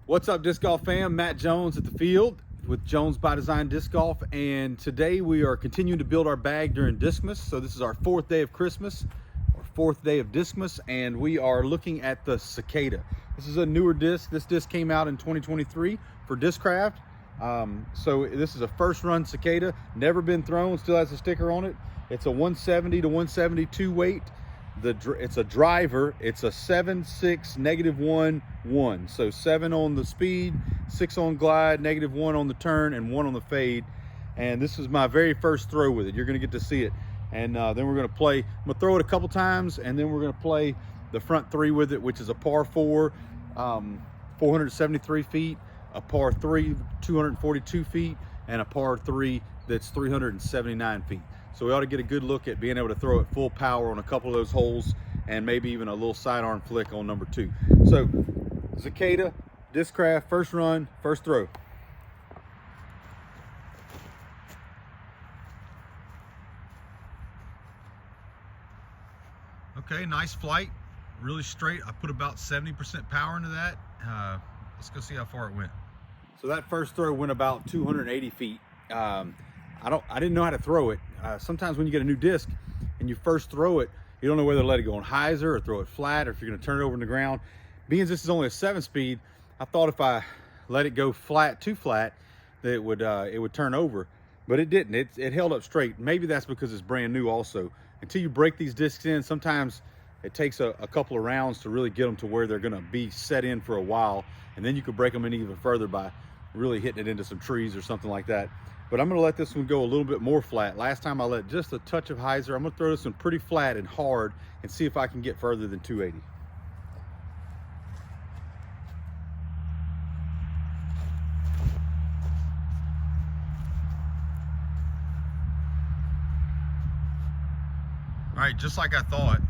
What's up, disc golf fam? Matt Jones at the field with Jones by Design Disc Golf, and today we are continuing to build our bag during Discmas. So this is our fourth day of Christmas, or fourth day of Discmas, and we are looking at the Cicada. This is a newer disc. This disc came out in 2023 for Discraft. So this is a first run Cicada, never been thrown, still has a sticker on it. It's a 170 to 172 weight. It's a driver. It's a 7.6 -1 1. So 7 on the speed, 6 on glide, -1 on the turn, and 1 on the fade. And this is my very first throw with it. You're going to get to see it. And then we're going to play. I'm going to throw it a couple times, and then we're going to play the front three with it, which is a par 4, 473 feet, a par 3, 242 feet, and a par 3 that's 379 feet. So we ought to get a good look at being able to throw it full power on a couple of those holes, and maybe even a little sidearm flick on number 2. So Cicada, Discraft, first run, first throw. Okay, nice flight, really straight. I put about 70% power into that. Let's go see how far it went. So that first throw went about 280 feet. I didn't know how to throw it. Sometimes when you get a new disc and you first throw it, you don't know whether to let it go on hyzer or throw it flat, or if you're going to turn it over in the ground. Being as this is only a 7-speed, I thought if I let it go flat, too flat, that it would turn over, but it didn't. It held up straight. Maybe that's because it's brand new also. Until you break these discs in, sometimes it takes a couple of rounds to really get them to where they're going to be set in for a while, and then you could break them in even further by really hitting it into some trees or something like that. But I'm going to let this one go a little bit more flat. Last time I let just a touch of hyzer. I'm going to throw this one pretty flat and hard and see if I can get further than 280. All right, just like I thought,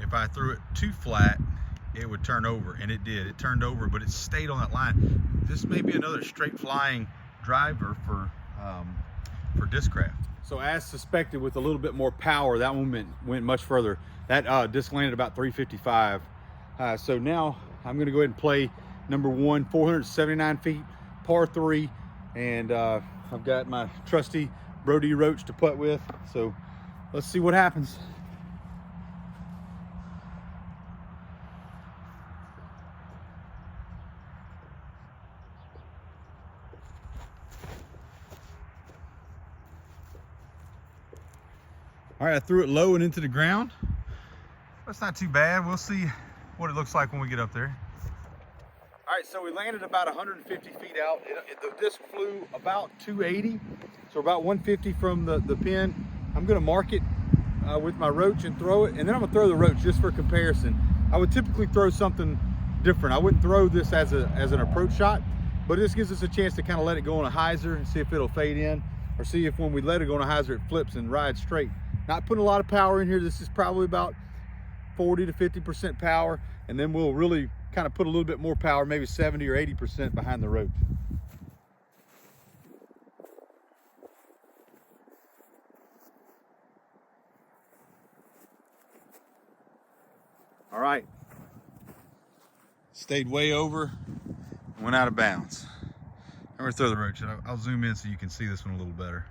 if I threw it too flat, it would turn over, and it did. It turned over, but it stayed on that line. This may be another straight flying driver for Discraft. So as suspected, with a little bit more power, that one went much further. That disc landed about 355. So now I'm going to go ahead and play number 1, 479 feet, par 3, and I've got my trusty Brody Roach to putt with. So let's see what happens. All right, I threw it low and into the ground. That's not too bad. We'll see what it looks like when we get up there. All right, so we landed about 150 feet out. The disc flew about 280, so about 150 from the pin. I'm gonna mark it with my Roach and throw it, and then I'm gonna throw the Roach just for comparison. I would typically throw something different. I wouldn't throw this as an approach shot, but this gives us a chance to kind of let it go on a hyzer and see if it'll fade in, or see if when we let it go on a hyzer, it flips and rides straight. Not putting a lot of power in here. This is probably about 40 to 50% power, and then we'll really kind of put a little bit more power, maybe 70 or 80% behind the Roach. All right, stayed way over, went out of bounds. I'm gonna throw the Roach. I'll zoom in so you can see this one a little better.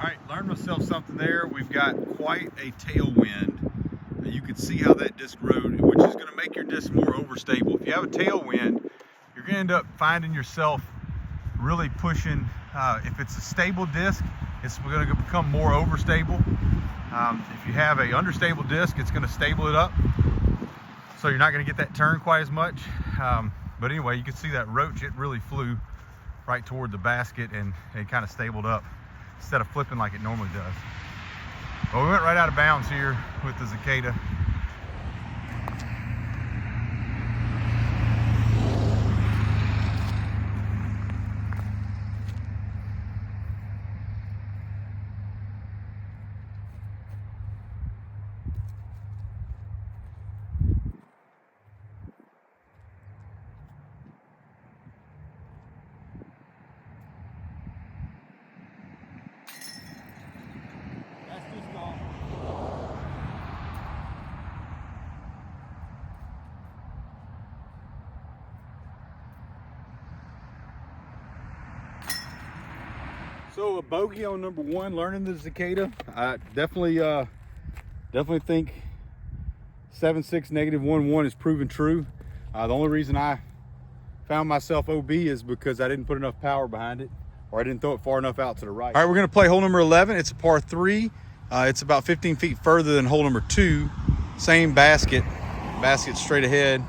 All right, learned myself something there. We've got quite a tailwind. You can see how that disc rode, which is going to make your disc more overstable. If you have a tailwind, you're going to end up finding yourself really pushing. If it's a stable disc, it's going to become more overstable. If you have an understable disc, it's going to stable it up, so you're not going to get that turn quite as much. But anyway, you can see that Roach, it really flew right toward the basket and kind of stabled up, instead of flipping like it normally does. Well, we went right out of bounds here with the Cicada. So a bogey on number 1, learning the Cicada. I definitely think 7.6 -1.1 is proven true. The only reason I found myself OB is because I didn't put enough power behind it, or I didn't throw it far enough out to the right. All right, we're gonna play hole number 11. It's a par 3. It's about 15 feet further than hole number 2. Same basket straight ahead.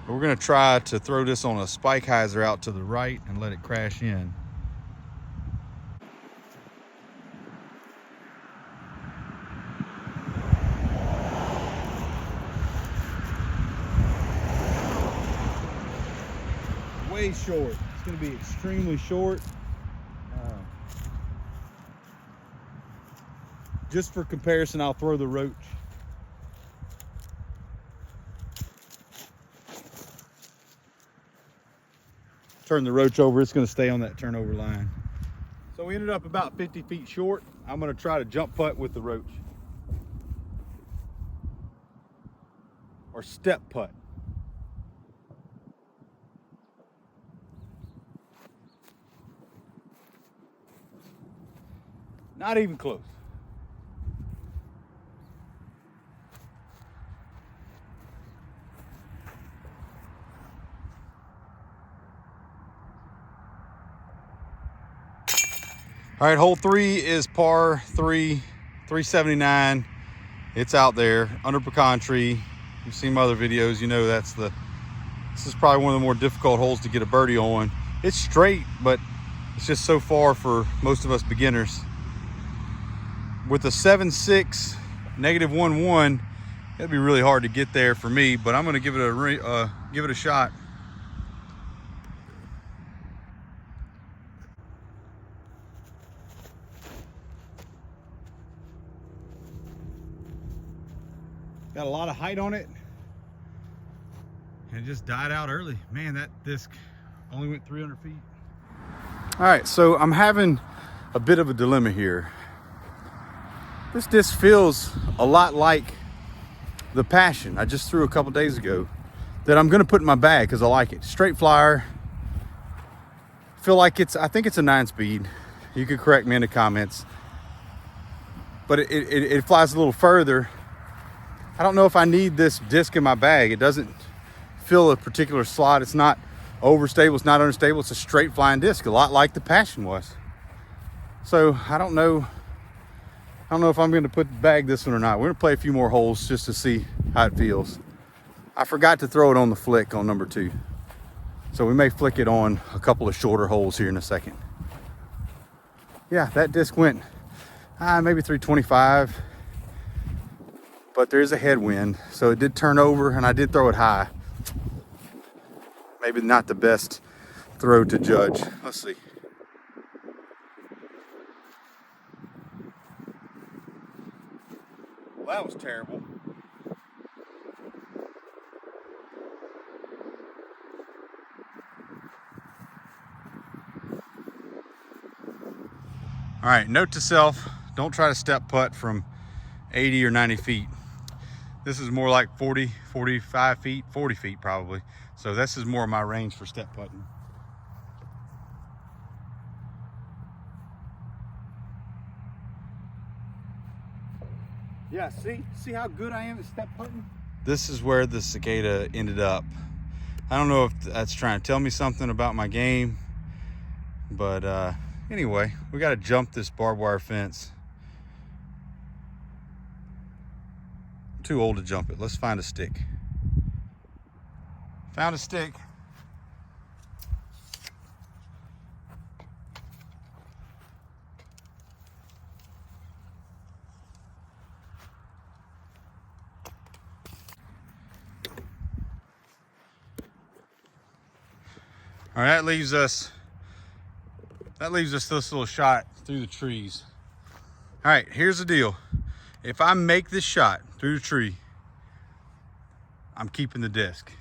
We're gonna try to throw this on a spike hyzer out to the right and let it crash in. Way short. It's going to be extremely short. Just for comparison, I'll throw the roach. Turn the roach over. It's going to stay on that turnover line. So we ended up about 50 feet short. I'm going to try to jump putt with the roach. Or step putt. Not even close. All right, hole 3 is par 3, 379. It's out there under pecan tree. You've seen my other videos, you know this is probably one of the more difficult holes to get a birdie on. It's straight, but it's just so far for most of us beginners. With a 7.6 -1.1, it'd be really hard to get there for me, but I'm going to give it a shot. Got a lot of height on it, and it just died out early. Man, that disc only went 300 feet. All right, so I'm having a bit of a dilemma here. This disc feels a lot like the Passion I just threw a couple days ago that I'm gonna put in my bag because I like it. Straight flyer. I think it's a 9-speed. You could correct me in the comments. But it flies a little further. I don't know if I need this disc in my bag. It doesn't fill a particular slot. It's not overstable, it's not unstable. It's a straight flying disc, a lot like the Passion was. So I don't know if I'm going to bag this one or not. We're going to play a few more holes just to see how it feels. I forgot to throw it on the flick on number 2. So we may flick it on a couple of shorter holes here in a second. Yeah, that disc went maybe 325. But there's a headwind, so it did turn over, and I did throw it high. Maybe not the best throw to judge. Let's see. Well, that was terrible. All right, note to self, don't try to step putt from 80 or 90 feet. This is more like 40, 45 feet, 40 feet probably. So this is more of my range for step putting. Yeah, see how good I am at step putting? This is where the Cicada ended up. I don't know if that's trying to tell me something about my game, but anyway, we got to jump this barbed wire fence. I'm too old to jump it. Let's find a stick. Found a stick. All right, that leaves us this little shot through the trees. All right, here's the deal. If I make this shot through the tree, I'm keeping the disc.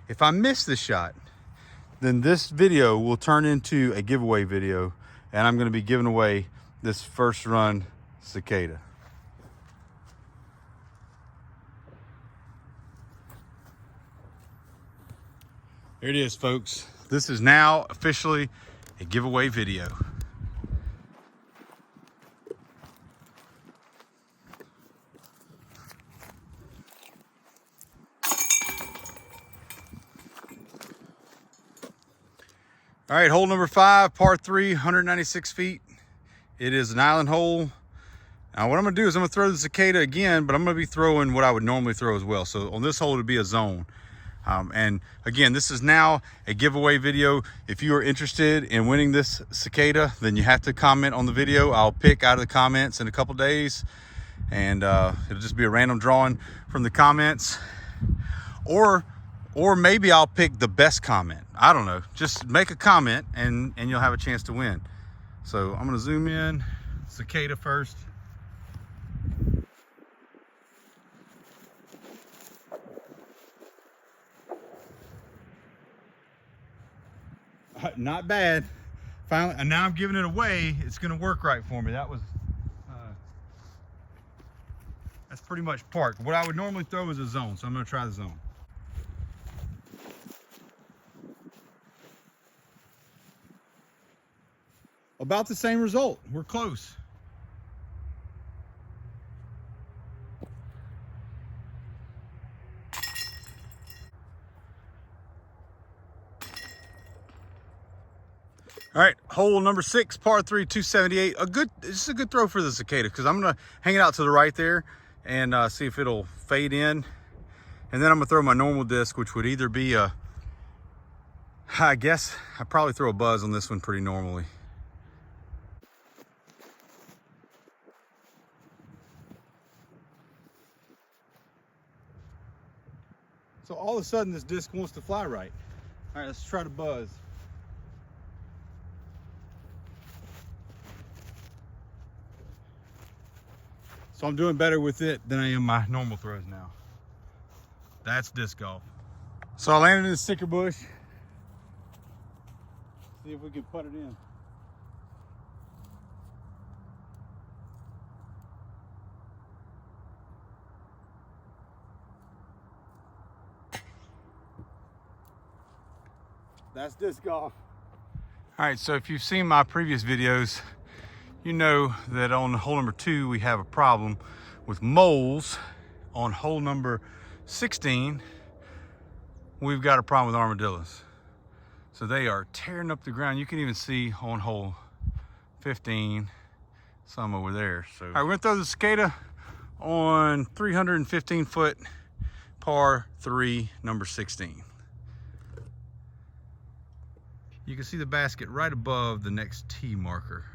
If I miss this shot, then this video will turn into a giveaway video, and I'm gonna be giving away this first run Cicada. There it is, folks. This is now officially a giveaway video. All right, hole number 5, par 3, 196 feet. It is an island hole. Now what I'm gonna do is I'm gonna throw the Cicada again, but I'm gonna be throwing what I would normally throw as well. So on this hole, it'll be a zone. And again, this is now a giveaway video. If you are interested in winning this Cicada, then you have to comment on the video. I'll pick out of the comments in a couple days, and it'll just be a random drawing from the comments. Or maybe I'll pick the best comment. I don't know. Just make a comment and you'll have a chance to win. So I'm gonna zoom in, Cicada first. Not bad. Finally, and now I'm giving it away. It's gonna work right for me. That was, that's pretty much parked. What I would normally throw is a zone, so I'm gonna try the zone. About the same result. We're close. All right, hole number 6, par 3, 278. This is a good throw for the Cicada because I'm gonna hang it out to the right there and see if it'll fade in. And then I'm gonna throw my normal disc, which would either be I guess I'd probably throw a buzz on this one pretty normally. So all of a sudden this disc wants to fly right. All right, let's try to buzz. So I'm doing better with it than I am my normal throws now. That's disc golf. So I landed in the sticker bush. See if we can put it in. That's disc golf. All right, so if you've seen my previous videos, you know that on hole number 2, we have a problem with moles. On hole number 16, we've got a problem with armadillos. So they are tearing up the ground. You can even see on hole 15, some over there. So, all right, we're gonna throw the Cicada on 315 foot, par 3, number 16. You can see the basket right above the next tee marker.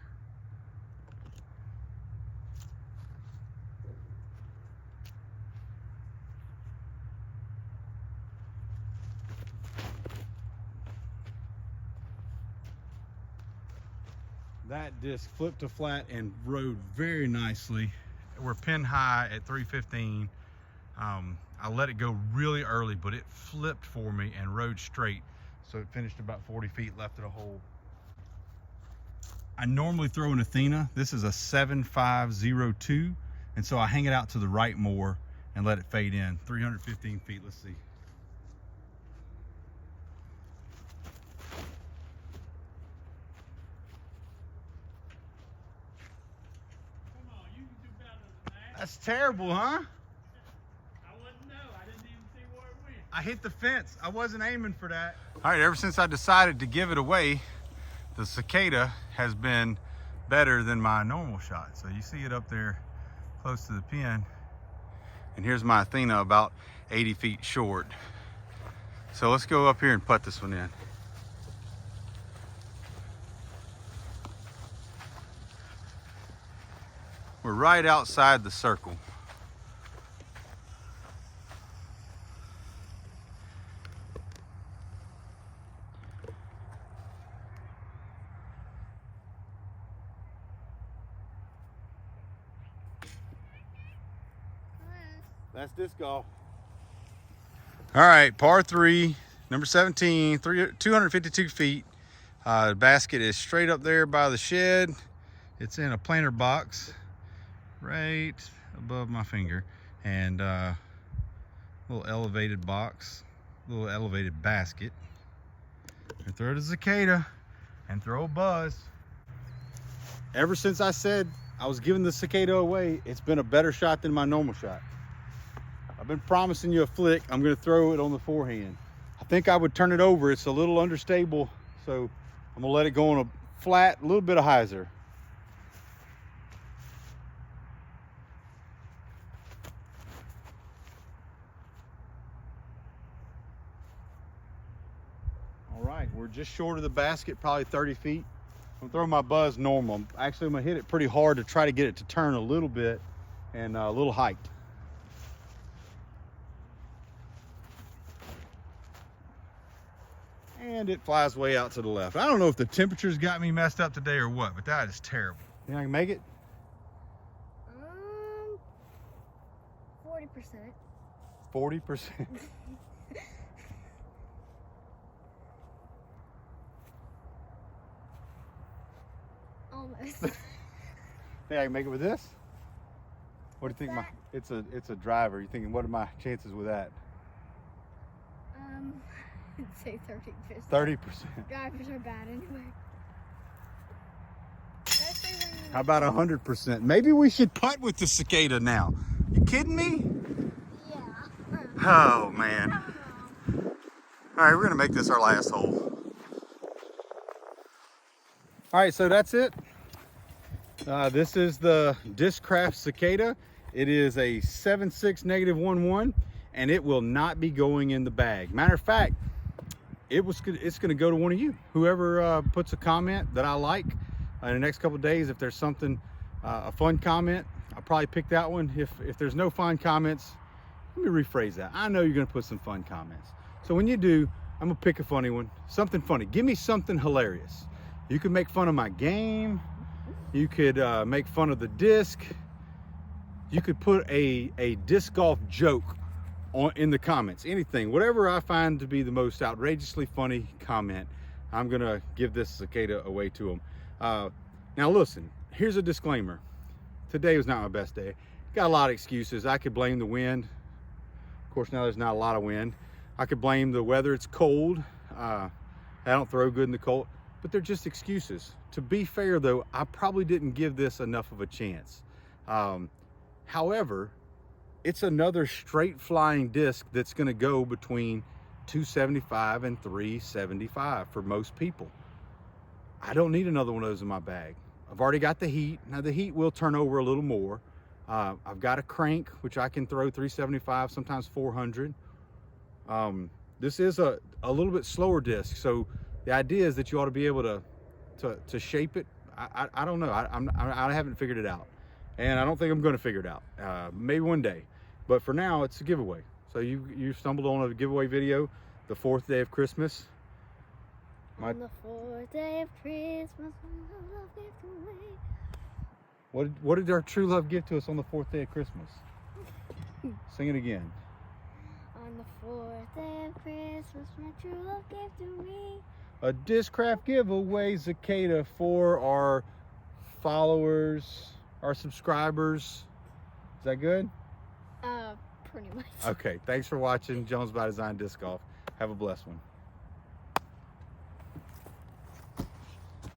That disc flipped to flat and rode very nicely. We're pin high at 315. I let it go really early, but it flipped for me and rode straight. So it finished about 40 feet, left it a hole. I normally throw an Athena. This is a 7502. And so I hang it out to the right more and let it fade in. 315 feet, let's see. That's terrible, huh? I wouldn't know. I didn't even see where it went. I hit the fence. I wasn't aiming for that. All right, ever since I decided to give it away, the Cicada has been better than my normal shot. So you see it up there close to the pin. And here's my Athena about 80 feet short. So let's go up here and putt this one in. We're right outside the circle. That's disc golf. All right, par 3, number 17, 252 feet. The basket is straight up there by the shed. It's in a planter box right above my finger, and little elevated box, little elevated basket. And throw the Cicada and throw a buzz. Ever since I said I was giving the Cicada away, it's been a better shot than my normal shot. I've been promising you a flick. I'm going to throw it on the forehand. I think I would turn it over. It's a little understable, so I'm I'm gonna let it go on a flat, a little bit of hyzer. All right, we're just short of the basket, probably 30 feet. I'm gonna throw my buzz normal. Actually, I'm gonna hit it pretty hard to try to get it to turn a little bit and a little height. And it flies way out to the left. I don't know if the temperature's got me messed up today or what, but that is terrible. Think I can make it? 40%. 40%. Almost. Think I can make it with this? What do you think? It's a driver. You thinking, what are my chances with that? I'd say 30%. 30%. Drivers are bad anyway. How about 100%? Maybe we should putt with the Cicada now. You kidding me? Yeah. Oh man. All right, we're gonna make this our last hole. All right, so that's it. This is the Discraft Cicada. It is a 7.6 -11, and it will not be going in the bag. Matter of fact, it's gonna go to one of you. Whoever puts a comment that I like in the next couple of days, if there's something, a fun comment, I'll probably pick that one. If there's no fun comments, let me rephrase that. I know you're gonna put some fun comments. So when you do, I'm gonna pick a funny one, something funny. Give me something hilarious. You could make fun of my game. You could make fun of the disc. You could put a disc golf joke in the comments, anything, whatever I find to be the most outrageously funny comment, I'm gonna give this Cicada away to them. Now listen, here's a disclaimer. Today was not my best day. Got a lot of excuses. I could blame the wind. Of course, now there's not a lot of wind. I could blame the weather. It's cold. I don't throw good in the cold, but they're just excuses. To be fair though, I probably didn't give this enough of a chance. However, it's another straight flying disc that's gonna go between 275 and 375 for most people. I don't need another one of those in my bag. I've already got the heat. Now the heat will turn over a little more. I've got a crank, which I can throw 375, sometimes 400. This is a little bit slower disc. So the idea is that you ought to be able to shape it. I don't know. I haven't figured it out. And I don't think I'm going to figure it out. Maybe one day. But for now, it's a giveaway. So you stumbled on a giveaway video, the 4th day of Christmas. On the 4th day of Christmas, when love gave away. What did our true love give to us on the 4th day of Christmas? Sing it again. On the 4th day of Christmas, my true love gave to me. A Discraft giveaway Cicada for our followers, our subscribers. Is that good? Pretty much. Okay, thanks for watching Jones by Design Disc Golf. Have a blessed one.